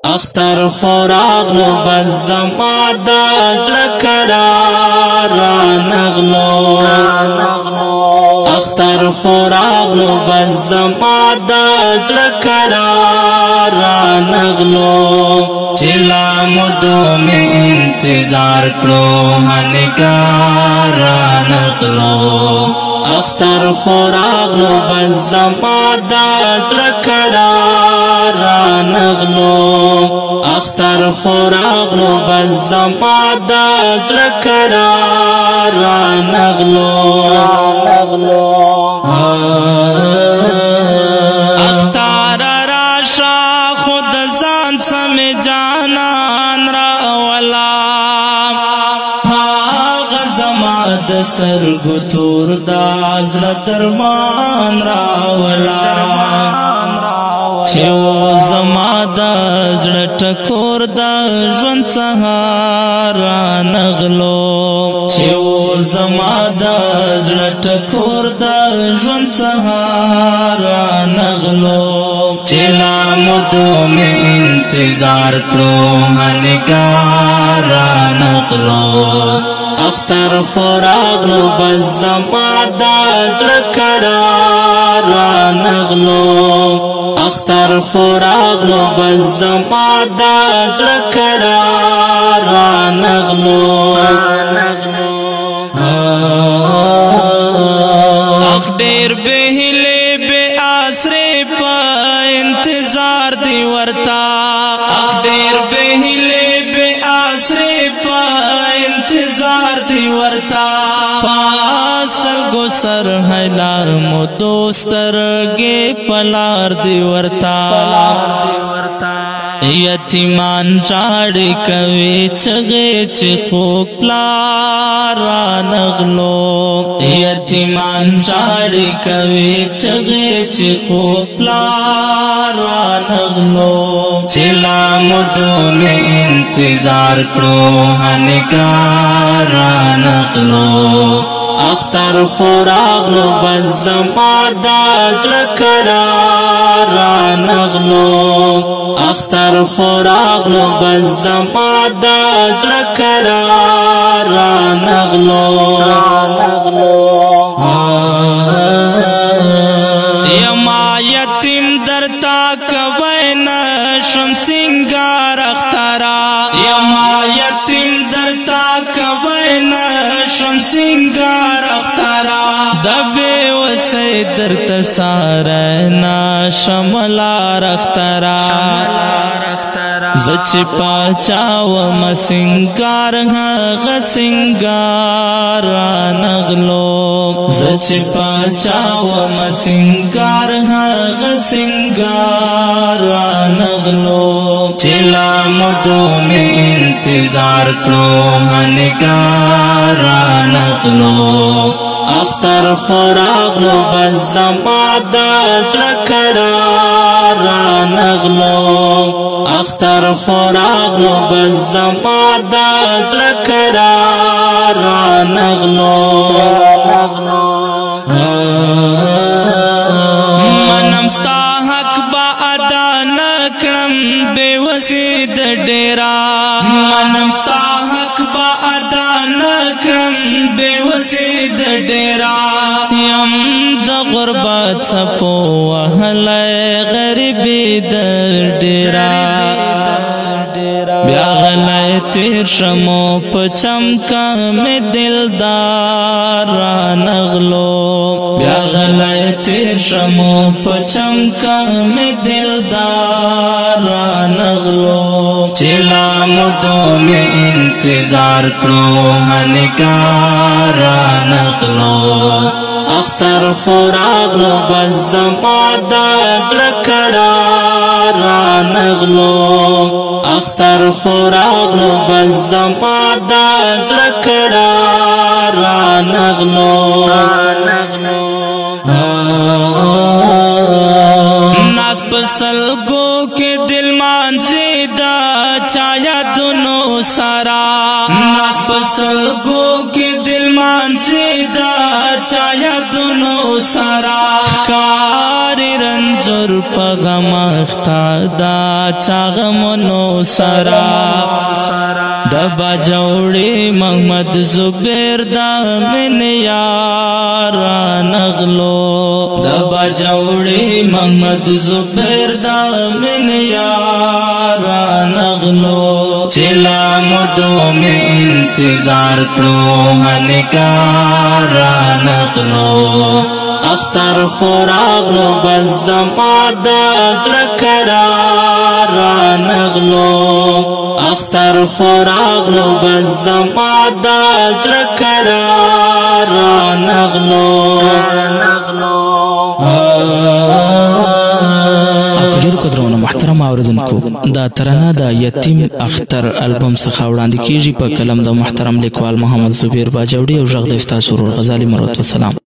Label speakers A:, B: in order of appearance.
A: اختر خوراغ لو بس زما دا زړه قرار رانغلو اختر خوراغ لو بس زما دا زړه قرار رانغلو چلا مدو میں انتظار کرو هنگار رانغلو اختر خوراغ لو بس زما دا زړه قرار رانغلو اختر خوراغ لو بس زما دا زړه قرار رانغلو اختر راشا خود ځان سم جانان راولا هاغه زما د سترګو تور دا زړه درمان راولا چې زما د زړه ټکور د ژوند سهار رانغلو چې زما د زړه ټکور د ژوند سهار رانغلو چې لا مدو مې انتظار کړو هنګار رانغلو اختر خوراغ لو بس زما د زړه قرار رانغلو اختر خوراغ لو بس زما د زړه قرار رانغلو اخ ډېر بهلې بې آسرې په انتظار دی ورتا اخ ډېر بهلې بې آسرې په انتظار دی ورتا پاسل گو سر حیلا مو دوسترگے پلار دی ورتا یتیمان چاڑی کوي چغې چې خوږ پلار رانغلو یتیمان چاڑی کوي چغې چې خوږ پلار رانغلو چې لا مدو مې انتظار کړو هنګار رانغلو اختر خوراغ لو بس زما دا زړه قرار رانغلو اختر خوراغ لو بس زما دا زړه قرار رانغلو یما یتیم درتا کوي نشم سنگار اخترا یما یتیم درتا کوي نشم سنگار اخترا دبه وسې درته سارنا شملار اخترا زچ پاچاو مسنگار هغه سنگار رانغلو زچ پاچاو مسنگار هغه سنگار رانغلو چلا مدو میں انتظار کرو هنگار رانغلو اختر خوراغ لو بس زما د زړه قرار رانغلو اختر خوراغ لو بس زما د زړه قرار رانغلو منم ستا حق با ادا نکړم بے وسی د ډیرا منم ستا حق با ادا نکړم بے وسی د ډیرا یم د غربت څپو وهله غریبی د ډیرا بیا غلی تیر شمو په چمکا مې دلدار رانغلو بیا غلی تیر شمو په چمکا مې دلدار رانغلو چلا مدو میں انتظار کرو هنگار رانغلو اختر خوراغ لو بس زما د زړه قرار رانغلو اختر خوراغ لو بس زما د زړه قرار رانغلو ناس پسلگو کے دل مانزی دا چایا دونوں سارا ناس پسلگو کے دل مانزی دا چایا دونوں سارا کاری رنز زر پغم اختا دا چاغمنو سرا دبا جوڑی محمد زبیر دا من یار نغلو دبا جوڑی محمد زبیر دا من یار نغلو چلا مدو میں انتظار کرو ہنکار نغلو اختر خوراغ لو بس زما دا غر قرار نغلو اختر خوراغ لو بس زما دا غر قرار نغلو
B: قدرونه محترم اوریدونکو دا ترانه د یتیم اختر البم څخه وړاندې کیږي په کلم د محترم لیکوال محمد زبیر باجوړي او غږ د استاد سرور غزالی مرحمت والسلام.